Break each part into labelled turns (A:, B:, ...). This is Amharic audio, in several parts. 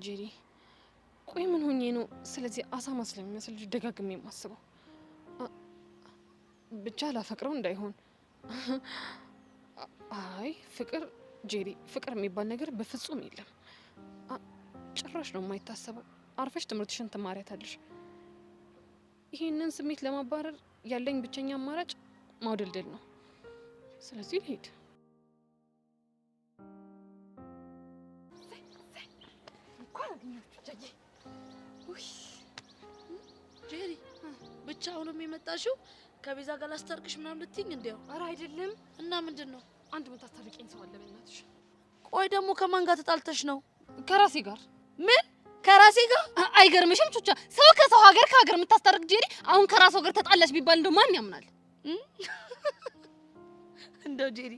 A: ጄሪ ቆይ ምን ሆኜ ነው ስለዚህ አሳማ ስለሚመስል ደጋግሜ የማስበው? ብቻ ላፈቅረው እንዳይሆን። አይ ፍቅር ጄሪ ፍቅር የሚባል ነገር በፍጹም የለም። ጭራሽ ነው የማይታሰበው። አርፈሽ ትምህርትሽን ትማሪያታለሽ። ይሄንን ስሜት ለማባረር ያለኝ ብቸኛ አማራጭ ማውደልደል ነው። ስለዚህ ልሄድ።
B: ጄሪ ብቻውንም የመጣሽው ከቤዛ ጋር ላስታርቅሽ ምናምን ልትይኝ እንዴው?
A: ኧረ አይደለም።
B: እና ምንድነው?
A: አንድ የምታስታርቀኝ ሰው አለ በእናትሽ።
B: ቆይ ደግሞ ከማን ጋር ተጣልተሽ ነው?
A: ከራሴ ጋር።
B: ምን ከራሴ ጋር?
A: አይገርምሽም ቹቻ? ሰው ከሰው ሀገር ከሀገር የምታስታርቅ ጄሪ አሁን ከራሷ ጋር ተጣላሽ ቢባል እንደው ማን ያምናል?
B: እንደው ጄሪ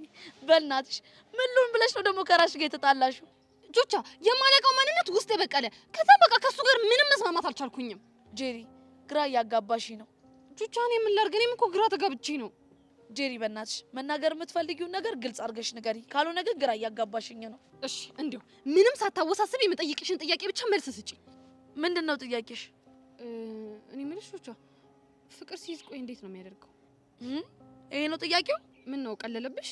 B: በእናትሽ ምን ሉን ብለሽ ነው ደግሞ ከራስሽ ጋር የተጣላሽው?
A: ቹቻ የማለቀው ማንነት ውስጥ የበቀለ ከዛ በቃ ከሱ ጋር ምንም መስማማት አልቻልኩኝም።
B: ጄሪ ግራ እያጋባሽ ነው።
A: ቹቻ እኔ ምን ላድርግ? እኔም እኮ ግራ ተጋብቼ ነው።
B: ጄሪ በእናትሽ መናገር የምትፈልጊውን ነገር ግልጽ አድርገሽ ንገሪ። ካልሆነ ግን ግራ እያጋባሽኝ ነው።
A: እሺ እንዴው ምንም ሳታወሳስብ የምጠይቅሽን ጥያቄ ብቻ መልስ ስጪ።
B: ምንድነው ጥያቄሽ?
A: እኔ የምልሽ ቹቻ ፍቅር ሲይዝ ቆይ እንዴት ነው የሚያደርገው?
B: ይሄ ነው ጥያቄው?
A: ምን ነው ቀለለብሽ?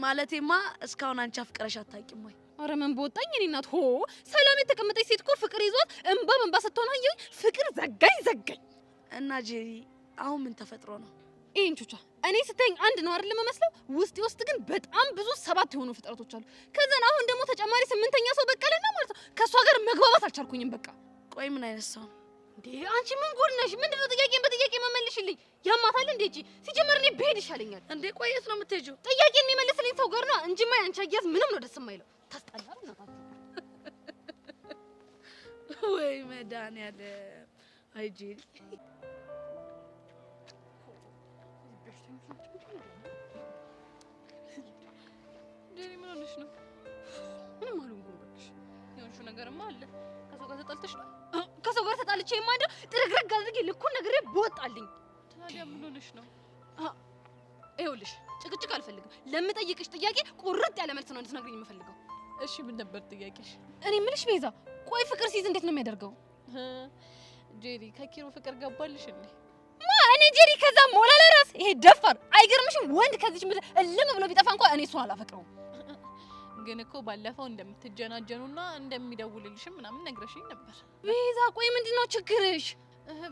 B: ማለቴማ እስካሁን አንቺ አፍቅረሽ አታውቂም ወይ?
A: አረ ምን በወጣኝ እኔ እናት ሆ ሰላም የተቀመጠች ሴት እኮ ፍቅር ይዟት እንባ ስትሆን አየኝ ፍቅር ዘጋኝ። እና
B: ጄሪ አሁን ምን ተፈጥሮ ነው?
A: ይሄን ቹቻ እኔ ስተኝ አንድ ነው አይደል መስለው ውስጥ ግን በጣም ብዙ 7 የሆኑ ፍጥረቶች አሉ። ከዛን አሁን ደግሞ ተጨማሪ 8ኛ ሰው በቀለና ማለት ነው። ከሷ ጋር መግባባት አልቻልኩኝም በቃ።
B: ቆይ ምን አይነት ሰው
A: እንዴ? አንቺ ምን ጉድ ነሽ? ምንድነው ጥያቄን በጥያቄ መመልሽልኝ? ያማታል እንዴ? እጂ ሲጀመር እኔ ብሄድ ይሻለኛል።
B: እንዴ ቆይ የት ነው የምትሄጂው?
A: ጥያቄን የሚመልስልኝ ሰው ጋር ነው እንጂማ ያንቺ አያዝ ምንም ነው ደስ የማይለው። ታስጠላል ነው
B: ወይ መድኃኒዓለም። አይ ጄሪ
A: ጄሪ ምን ሆነሽ ነው? ምንም አልሆንኩም እባክሽ። የሆንሽው ነገርማ አለ። ከሰው ጋር ተጣልተሽ ነው? ከሰው ጋር ተጣልቼ የማንደው ጥርግርግ አድርጌ ልኩን ነግሬ በወጣልኝ። ታዲያ ምን ሆነሽ ነው? ይኸውልሽ ጭቅጭቅ አልፈልግም። ለምጠይቅሽ ጥያቄ ቁርጥ ያለ መልስ ነው እንድትነግሪኝ የምፈልገው።
B: እሺ ምን ነበር ጥያቄሽ?
A: እኔ የምልሽ ቤዛ ቆይ ፍቅር ሲይዝ እንዴት ነው የሚያደርገው?
B: ጄሪ ከኪሮ ፍቅር ገባልሽ እንዴ?
A: እኔ ጄሪ ከዛ ሞላላ ራስ ይሄ ደፋር አይገርምሽም? ወንድ ከዚች ምድር እልም ብሎ ቢጠፋ እንኳን እኔ እሱን አላፈቅረውም።
B: ግን እኮ ባለፈው እንደምትጀናጀኑና እንደሚደውልልሽም ምናምን ነግረሽኝ ነበር።
A: ቤዛ ቆይ ምንድነው ችግርሽ?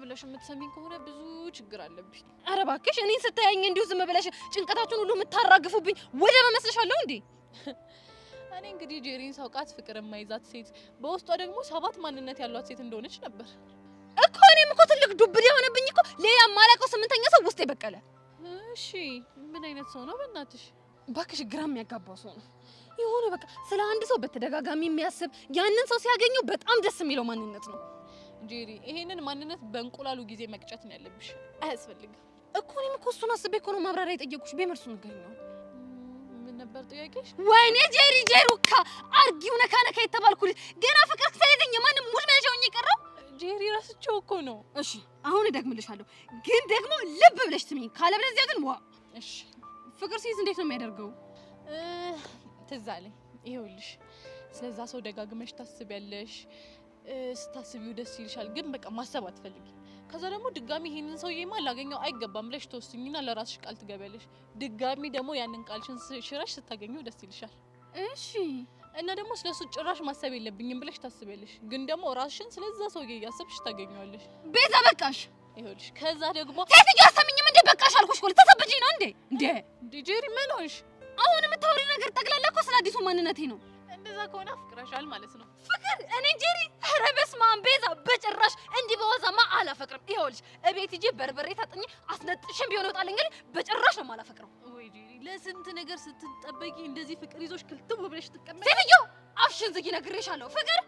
B: ብለሽ የምትሰሚኝ ከሆነ ብዙ ችግር አለብኝ።
A: ኧረ እባክሽ እኔን ስታየኝ እንዲሁ ዝም ብለሽ ጭንቀታችሁን ሁሉ የምታራግፉብኝ ወደ መመስለሻለሁ እንዴ?
B: እኔ እንግዲህ ጄሪን ሳውቃት ፍቅር የማይዛት ሴት በውስጧ ደግሞ 7 ማንነት ያሏት ሴት እንደሆነች ነበር
A: እኮ። እኔም እኮ ትልቅ ዱብዳ የሆነብኝ እኮ ሌላ ማላውቀው 8ኛ ሰው ውስጥ የበቀለ።
B: እሺ ምን አይነት ሰው ነው በእናትሽ?
A: እባክሽ ግራ የሚያጋባው ሰው ነው። የሆነ በቃ ስለ አንድ ሰው በተደጋጋሚ የሚያስብ ያንን ሰው ሲያገኘው በጣም ደስ የሚለው ማንነት ነው።
B: ጄሪ ይሄንን ማንነት በእንቁላሉ ጊዜ መቅጨት ነው ያለብሽ። አያስፈልግም
A: እኮ። እኔም እኮ እሱን አስቤ እኮ ነው ማብራሪያ የጠየቁሽ። በመርሱ ንገሪኝ።
B: ምን ነበር ጥያቄሽ?
A: ወይኔ ጄሩካ አርጊው ነካ የተባልኩልሽ ገና ፍቅር ሳይዘኝ ማንም ሙድ መያዣውኝ የቀረው
B: ጄሪ ራስቸው እኮ ነው።
A: እሺ አሁን እደግምልሻለሁ፣ ግን ደግሞ ልብ ብለሽ ስሚኝ። ካለበለዚያ ግን
B: እሺ
A: ፍቅር ሲይዝ እንዴት ነው የሚያደርገው?
B: ትዝ አለኝ። ይኸውልሽ ስለዛ ሰው ደጋግመሽ ታስቢያለሽ። ስታስቢው ደስ ይልሻል፣ ግን በቃ ማሰብ አትፈልጊ። ከዛ ደግሞ ድጋሚ ይሄንን ሰውዬማ ላገኘው አይገባም ብለሽ ተወስኝና ለራስሽ ቃል ትገቢያለሽ። ድጋሚ ደግሞ ያንን ቃልሽን ሽረሽ ስታገኘው ደስ ይልሻል።
A: እሺ
B: እና ደግሞ ስለሱ ጭራሽ ማሰብ የለብኝም ብለሽ ታስቢያለሽ፣ ግን ደግሞ ራስሽን ስለዛ ሰውዬ እያሰብሽ ታገኘዋለሽ።
A: ቤዛ በቃሽ።
B: ይኸውልሽ ከዛ ደግሞ
A: ሴትዮ አሰሚኝም እንዴ? በቃሽ አልኩሽ እኮ ልታሳብጂኝ ነው እንዴ?
B: ጄሪ ምን ሆንሽ?
A: አሁን የምታወሪው ነገር ጠቅላላ እኮ ስለ አዲሱ ማንነቴ ነው።
B: እንደዛ ከሆነ አፍቅረሻል ማለት ነው።
A: ፍቅር እኔ ጄሪ? ኧረ በስመ አብ ቤዛ፣ በጭራሽ እንዲህ በዋዛማ አላፈቅርም። ይኸውልሽ እቤት ሂጂ በርበሬ ታጥኝ አስነጥሽም ቢሆን እወጣለሁ። በጭራሽ ነው የማላፈቅረው።
B: ወይ ጄሪ ለስንት ነገር ስትጠበቂ እንደዚህ ፍቅር ይዞሽ ክልትው ብለሽ ትቀመጪ?
A: ሴትዮ አፍሽን ዝጊ፣ ነግሬሻለሁ። ፍቅር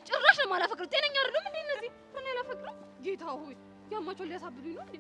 A: ጭራሽ ነው የማላፈቅረው። ጤነኛ አይደሉም እንዴ እነዚህ? እኔ አላፈቅርም። ጌታ ሆይ ያማቸው ሊያሳብዱኝ ነው እንዴ?